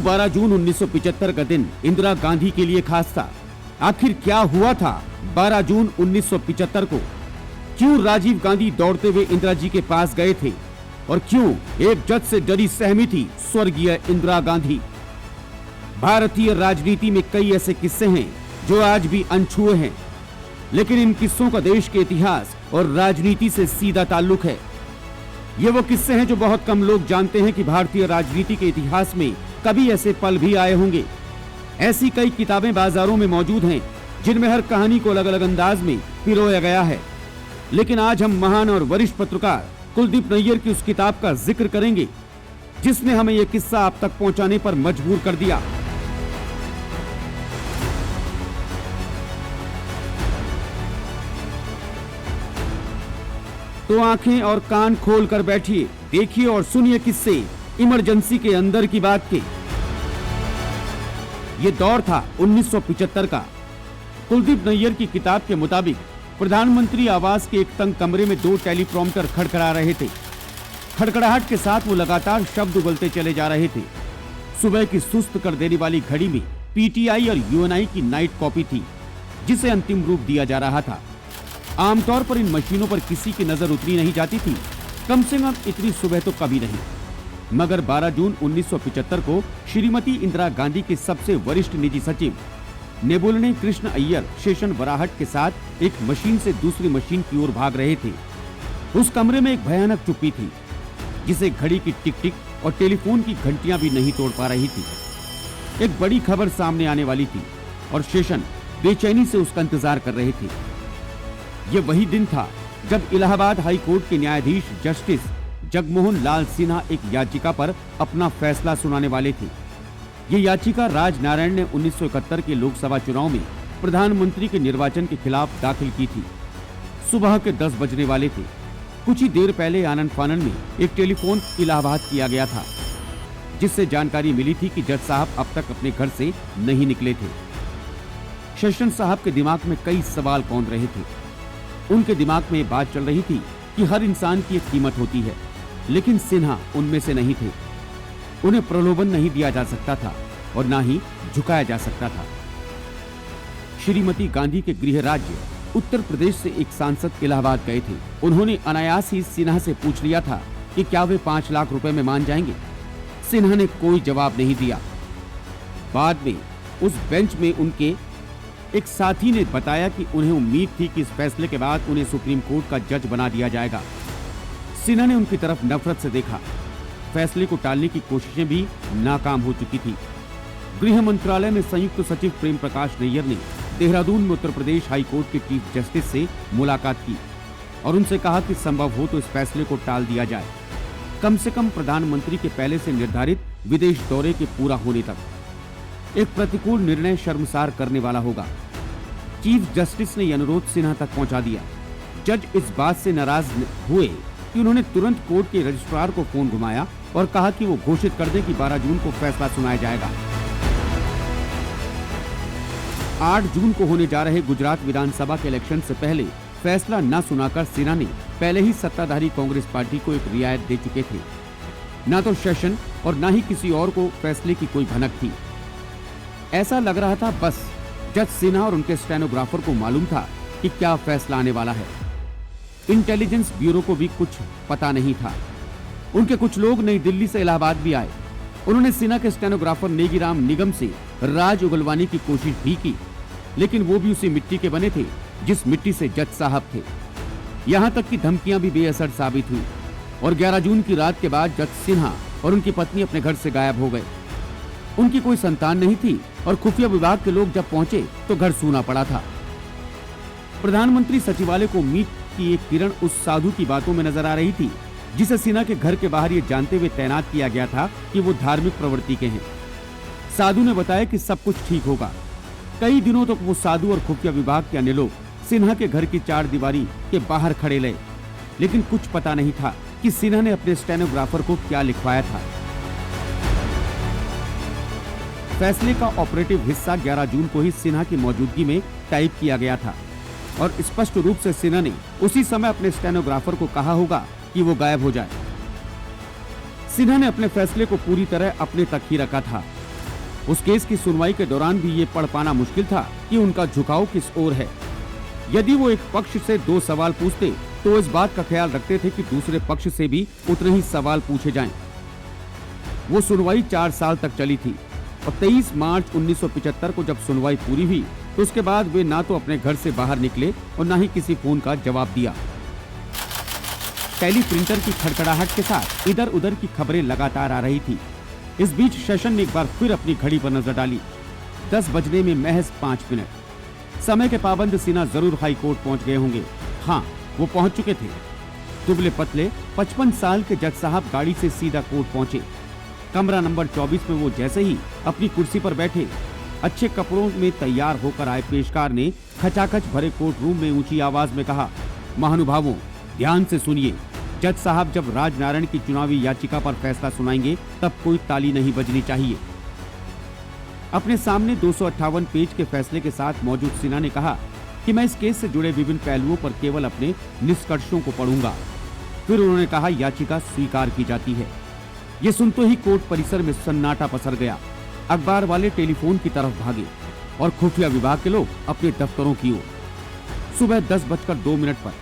12 जून 1975 का दिन इंदिरा गांधी के लिए खास था? आखिर क्या हुआ था 12 जून 1975 को? क्यों राजीव गांधी दौड़ते हुए इंदिरा जी के पास गए थे और क्यों एक जज से डरी सहमी थी स्वर्गीय इंदिरा गांधी? भारतीय राजनीति में कई ऐसे किस्से हैं जो आज भी अनछुए हैं, लेकिन इन किस्सों का देश के इतिहास और राजनीति से सीधा ताल्लुक है। ये वो किस्से हैं जो बहुत कम लोग जानते हैं कि भारतीय राजनीति के इतिहास में कभी ऐसे पल भी आए होंगे। ऐसी कई किताबें बाजारों में मौजूद हैं जिनमें हर कहानी को अलग अलग अंदाज में पिरोया गया है, लेकिन आज हम महान और वरिष्ठ पत्रकार कुलदीप नैयर की उस किताब का जिक्र करेंगे जिसने हमें यह किस्सा आप तक पहुंचाने पर मजबूर कर दिया। तो आंखें और कान खोल कर बैठिए, देखिए और सुनिए किस्से इमरजेंसी के अंदर की बात के। ये दौर था 1975 का। कुलदीप नैयर की किताब के मुताबिक प्रधानमंत्री आवास के एक तंग कमरे में 2 टेलीप्रॉम्प्टर खड़खड़ा रहे थे। खड़खड़ाहट के साथ वो लगातार शब्द उगलते चले जा रहे थे। सुबह की सुस्त कर देने वाली घड़ी में पीटीआई और यूएनआई की नाइट कॉपी थी जिसे अंतिम रूप दिया जा रहा था। आमतौर पर इन मशीनों पर किसी की नजर उतरी नहीं जाती थी, कम से कम इतनी सुबह तो कभी नहीं। मगर 12 जून 1975 को श्रीमती इंदिरा गांधी के सबसे वरिष्ठ निजी सचिव नेबुलने कृष्ण अय्यर शेषन वराहट के साथ एक मशीन से दूसरी मशीन की ओर भाग रहे थे। उस कमरे में एक भयानक चुप्पी थी जिसे घड़ी की टिक टिक और टेलीफोन की घंटियां भी नहीं तोड़ पा रही थी। एक बड़ी खबर सामने आने वाली थी और शेषन बेचैनी से उसका इंतजार कर रहे थे। ये वही दिन था जब इलाहाबाद हाई कोर्ट के न्यायाधीश जस्टिस जगमोहन लाल सिन्हा एक याचिका पर अपना फैसला सुनाने वाले थे। ये याचिका राजनारायण ने 1971 के लोकसभा चुनाव में प्रधानमंत्री के निर्वाचन के खिलाफ दाखिल की थी। सुबह के 10 बजने वाले थे। कुछ ही देर पहले आनन फानन में एक टेलीफोन इलाहाबाद किया गया था जिससे जानकारी मिली थी कि जज साहब अब तक अपने घर से नहीं निकले थे। सेशन साहब के दिमाग में कई सवाल कौंध रहे थे। उनके दिमाग में ये बात चल रही थी कि हर इंसान की एक कीमत होती है, लेकिन सिन्हा उनमें से नहीं थे। उन्हें प्रलोभन नहीं दिया जा सकता था और ना ही झुकाया जा सकता था। श्रीमती गांधी के गृह राज्य उत्तर प्रदेश से एक सांसद इलाहाबाद गए थे। उन्होंने अनायास ही सिन्हा से पूछ लिया था कि क्या वे 5 लाख रुपए में मान जाएंगे। सिन्हा ने कोई जवाब नहीं दिया। बाद में उस बेंच में उनके एक साथी ने बताया कि उन्हें उम्मीद थी कि इस फैसले के बाद उन्हें सुप्रीम कोर्ट का जज बना दिया जाएगा। सिन्हा ने उनकी तरफ नफरत से देखा। फैसले को टालने की कोशिशें भी नाकाम हो चुकी थी। गृह मंत्रालय में संयुक्त सचिव प्रेम प्रकाश नैयर ने देहरादून में उत्तर प्रदेश हाई कोर्ट के चीफ जस्टिस से मुलाकात की और उनसे कहा कि संभव हो तो इस फैसले को टाल दिया जाए, कम से कम प्रधानमंत्री के पहले से निर्धारित विदेश दौरे के पूरा होने तक। एक प्रतिकूल निर्णय शर्मसार करने वाला होगा। चीफ जस्टिस ने यह अनुरोध सिन्हा तक पहुंचा दिया। जज इस बात से नाराज हुए कि उन्होंने तुरंत कोर्ट के रजिस्ट्रार को फोन घुमाया और कहा कि वो घोषित कर दे कि 12 जून को फैसला सुनाया जाएगा। 8 जून को होने जा रहे गुजरात विधानसभा के इलेक्शन से पहले फैसला न सुनाकर सिन्हा ने पहले ही सत्ताधारी कांग्रेस पार्टी को एक रियायत दे चुके थे। न तो सेशन और न ही किसी और को फैसले की कोई भनक थी। ऐसा लग रहा था बस जज सिन्हा और उनके स्टेनोग्राफर को मालूम था कि क्या फैसला आने वाला है। इंटेलिजेंस ब्यूरो को भी कुछ पता नहीं था। उनके कुछ लोग नई दिल्ली से इलाहाबाद भी आए। उन्होंने सिन्हा के स्टेनोग्राफर नेगीराम निगम से राज उगलवाने की कोशिश भी की, लेकिन वो भी उसी मिट्टी के बने थे जिस मिट्टी से जज साहब थे। यहाँ तक कि धमकियां भी बेअसर साबित हुई और 11 जून की रात के बाद जज सिन्हा और उनकी पत्नी अपने घर से गायब हो गए। उनकी कोई संतान नहीं थी और खुफिया विभाग के लोग जब पहुंचे तो घर सूना पड़ा था। प्रधानमंत्री सचिवालय को उम्मीद की एक किरण उस साधु की बातों में नजर आ रही थी जिसे सिन्हा के घर के बाहर ये जानते हुए तैनात किया गया था कि वो धार्मिक प्रवृत्ति के हैं। साधु ने बताया कि सब कुछ ठीक होगा। कई दिनों तक वो साधु और खुफिया विभाग के अन्य लोग सिन्हा के घर की 4 दीवारी के बाहर खड़े रहे, लेकिन कुछ पता नहीं था कि सिन्हा ने अपने स्टेनोग्राफर को क्या लिखवाया था। फैसले का ऑपरेटिव हिस्सा 11 जून को ही सिन्हा की मौजूदगी में टाइप किया गया था और स्पष्ट रूप से सिन्हा ने उसी समय अपने स्टेनोग्राफर को कहा होगा कि वो गायब हो जाए। सिन्हा ने अपने फैसले को पूरी तरह अपने तक ही रखा था। उस केस की सुनवाई के दौरान भी ये पढ़ पाना मुश्किल था कि उनका झुकाव किस ओर है। यदि वो एक पक्ष से 2 सवाल पूछते तो इस बात का ख्याल रखते थे कि दूसरे पक्ष से भी उतने ही सवाल पूछे जाएं। वो सुनवाई 4 साल तक चली थी और 23 मार्च 1975 को जब सुनवाई पूरी हुई तो उसके बाद वे ना तो अपने घर से बाहर निकले और ना ही किसी फोन का जवाब दिया। टेली प्रिंटर की खड़खड़ाहट के साथ इधर उधर की खबरें लगातार आ रही थी। इस बीच सेशन ने एक बार फिर अपनी घड़ी पर नजर डाली। 10 बजने में महज 5 मिनट। समय के पाबंद सिन्हा जरूर हाई कोर्ट पहुंच गए होंगे। हाँ, वो पहुंच चुके थे। दुबले पतले 55 साल के जज साहब गाड़ी से सीधा कोर्ट पहुंचे। कमरा नंबर 24 में वो जैसे ही अपनी कुर्सी पर बैठे, अच्छे कपड़ों में तैयार होकर आए पेशकार ने खचाखच भरे कोर्ट रूम में ऊंची आवाज में कहा, महानुभावों, ध्यान से सुनिए। जज साहब जब राजनारायण की चुनावी याचिका पर फैसला सुनाएंगे तब कोई ताली नहीं बजनी चाहिए। अपने सामने 258 पेज के फैसले के साथ मौजूद सिन्हा ने कहा कि मैं इस केस से जुड़े विभिन्न पहलुओं पर केवल अपने निष्कर्षों को पढ़ूंगा। फिर उन्होंने कहा, याचिका स्वीकार की जाती है। ये सुनते ही कोर्ट परिसर में सन्नाटा पसर गया। अखबार वाले टेलीफोन की तरफ भागे और खुफिया विभाग के लोग अपने दफ्तरों की ओर। सुबह 10:02 पर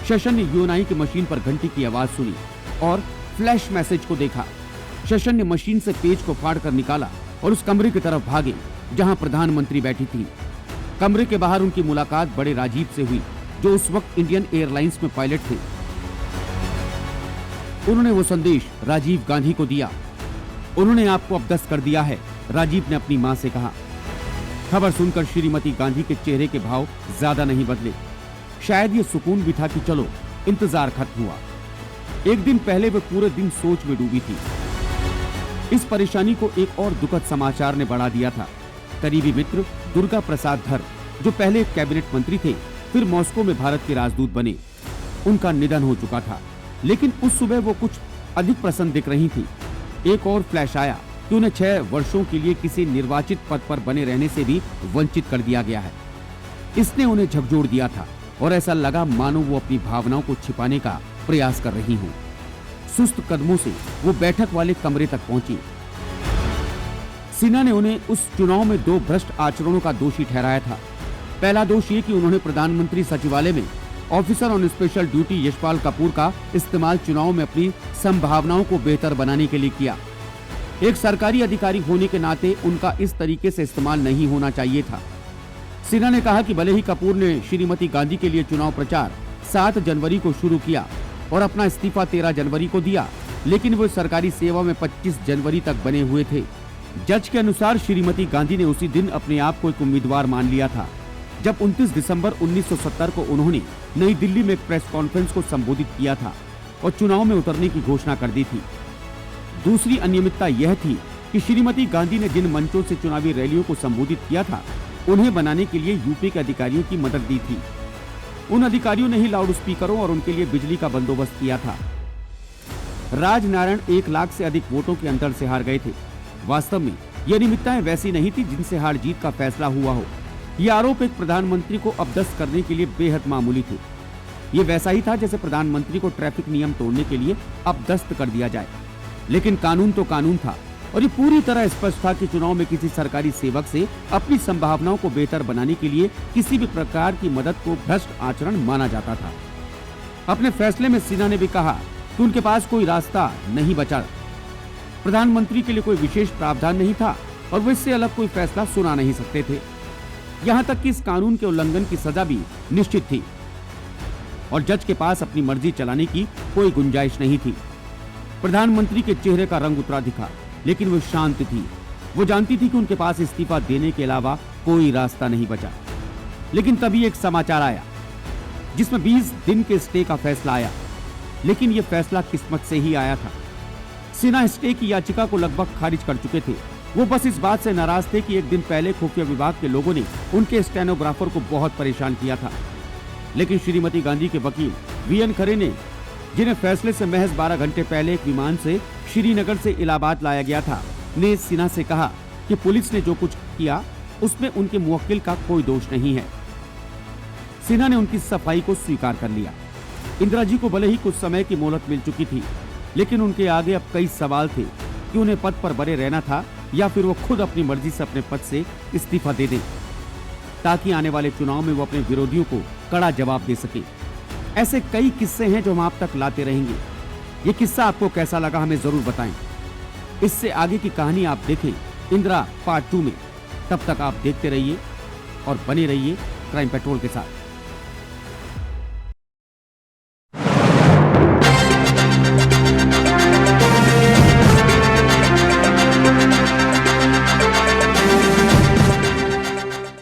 सेशन ने यूएनआई की मशीन पर घंटी की आवाज सुनी और फ्लैश मैसेज को देखा। सेशन ने मशीन से पेज को फाड़कर निकाला और उस कमरे की तरफ भागे जहां प्रधानमंत्री बैठी थी। कमरे के बाहर उनकी मुलाकात बड़े राजीव से हुई, जो उस वक्त इंडियन एयरलाइंस में पायलट थे। उन्होंने वो संदेश राजीव गांधी को दिया। उन्होंने आपको अपदस्थ कर दिया है, राजीव ने अपनी मां से कहा। खबर सुनकर श्रीमती गांधी के चेहरे के भाव ज्यादा नहीं बदले। शायद ये सुकून भी था कि चलो इंतजार खत्म हुआ। एक दिन पहले वे पूरे दिन सोच में डूबी थी। इस परेशानी को एक और दुखद समाचार ने बढ़ा दिया था। करीबी मित्र दुर्गा प्रसाद धर, जो पहले कैबिनेट मंत्री थे, फिर मॉस्को में भारत के राजदूत बने, उनका निधन हो चुका था। लेकिन उस सुबह वो कुछ अधिक प्रसन्न दिख रही थी। एक और फ्लैश आया कि उन्हें 6 वर्षों के लिए किसी निर्वाचित पद पर बने रहने से भी वंचित कर दिया गया है। इसने उन्हें झकझोर दिया था और ऐसा लगा मानो वो अपनी भावनाओं को छिपाने का प्रयास कर रही हूँ। सुस्त कदमों से वो बैठक वाले कमरे तक पहुंची। सिन्हा ने उन्हें उस चुनाव में 2 भ्रष्ट आचरणों का दोषी ठहराया था। पहला दोष ये कि उन्होंने प्रधानमंत्री सचिवालय में officer on special duty Yashpal Kapoor का इस्तेमाल चुनाव में अपनी संभावनाओं को बेहतर बनाने के लिए किया। एक सरकारी अधिकारी होने के नाते उनका इस तरीके से इस्तेमाल नहीं होना चाहिए था। सिन्हा ने कहा कि भले ही कपूर ने श्रीमती गांधी के लिए चुनाव प्रचार 7 जनवरी को शुरू किया और अपना इस्तीफा 13 जनवरी को दिया, लेकिन वो सरकारी सेवा में 25 जनवरी तक बने हुए थे। जज के अनुसार श्रीमती गांधी ने उसी दिन अपने आप को एक उम्मीदवार मान लिया था, जब 29 दिसंबर 1970 को उन्होंने नई दिल्ली में एक प्रेस कॉन्फ्रेंस को संबोधित किया था और चुनाव में उतरने की घोषणा कर दी थी। दूसरी अनियमितता यह थी कि श्रीमती गांधी ने जिन मंचों से चुनावी रैलियों को संबोधित किया था, उन्हें बनाने के लिए यूपी के अधिकारियों की मदद दी थी। उन अधिकारियों ने ही लाउड स्पीकरों और उनके लिए बिजली का बंदोबस्त किया था। राजनारायण 1 लाख से अधिक वोटों के अंतर से हार गए थे। वास्तव में ये अनियमितताएं वैसी नहीं थी जिनसे हार जीत का फैसला हुआ हो। ये आरोप एक प्रधानमंत्री को अपदस्थ करने के लिए बेहद मामूली थे। ये वैसा ही था जैसे प्रधानमंत्री को ट्रैफिक नियम तोड़ने के लिए अपदस्थ कर दिया जाए। लेकिन कानून तो कानून था और ये पूरी तरह स्पष्ट था कि चुनाव में किसी सरकारी सेवक से अपनी संभावनाओं को बेहतर बनाने के लिए किसी भी प्रकार की मदद को भ्रष्ट आचरण माना जाता था। अपने फैसले में सिन्हा ने भी कहा कि उनके पास कोई रास्ता नहीं बचा। प्रधानमंत्री के लिए कोई विशेष प्रावधान नहीं था और वो इससे अलग कोई फैसला सुना नहीं सकते थे। यहाँ तक कि इस कानून के उल्लंघन की सजा भी निश्चित थी और जज के पास अपनी मर्जी चलाने की कोई गुंजाइश नहीं थी। प्रधानमंत्री के चेहरे का रंग उतरा दिखा, लेकिन वो शांत थी। वो जानती थी कि उनके पास इस्तीफा देने के अलावा कोई रास्ता नहीं बचा। लेकिन तभी एक समाचार आया जिसमें 20 दिन के स्टे का फैसला आया, लेकिन ये फैसला किस्मत से ही आया था। सिन्हा स्टे की याचिका को लगभग खारिज कर चुके थे। वो बस इस बात से नाराज थे कि एक दिन पहले खुफिया विभाग के लोगों ने उनके स्टेनोग्राफर को बहुत परेशान किया था। लेकिन श्रीमती गांधी के वकील वीएन खरे ने, जिन्हें फैसले से महज 12 घंटे पहले एक विमान से श्रीनगर से इलाहाबाद लाया गया था, ने सिन्हा से कहा कि पुलिस ने जो कुछ किया उसमें उनके मुवक्किल का कोई दोष नहीं है। सिन्हा ने उनकी सफाई को स्वीकार कर लिया। इंदिरा जी को भले ही कुछ समय की मोहलत मिल चुकी थी, लेकिन उनके आगे अब कई सवाल थे कि उन्हें पद पर बने रहना था या फिर वो खुद अपनी मर्जी से अपने पद से इस्तीफा दे दें, ताकि आने वाले चुनाव में वो अपने विरोधियों को कड़ा जवाब दे सके। ऐसे कई किस्से हैं जो हम आप तक लाते रहेंगे। ये किस्सा आपको कैसा लगा हमें जरूर बताएं। इससे आगे की कहानी आप देखें इंदिरा पार्ट 2 में। तब तक आप देखते रहिए और बने रहिए क्राइम पेट्रोल के साथ।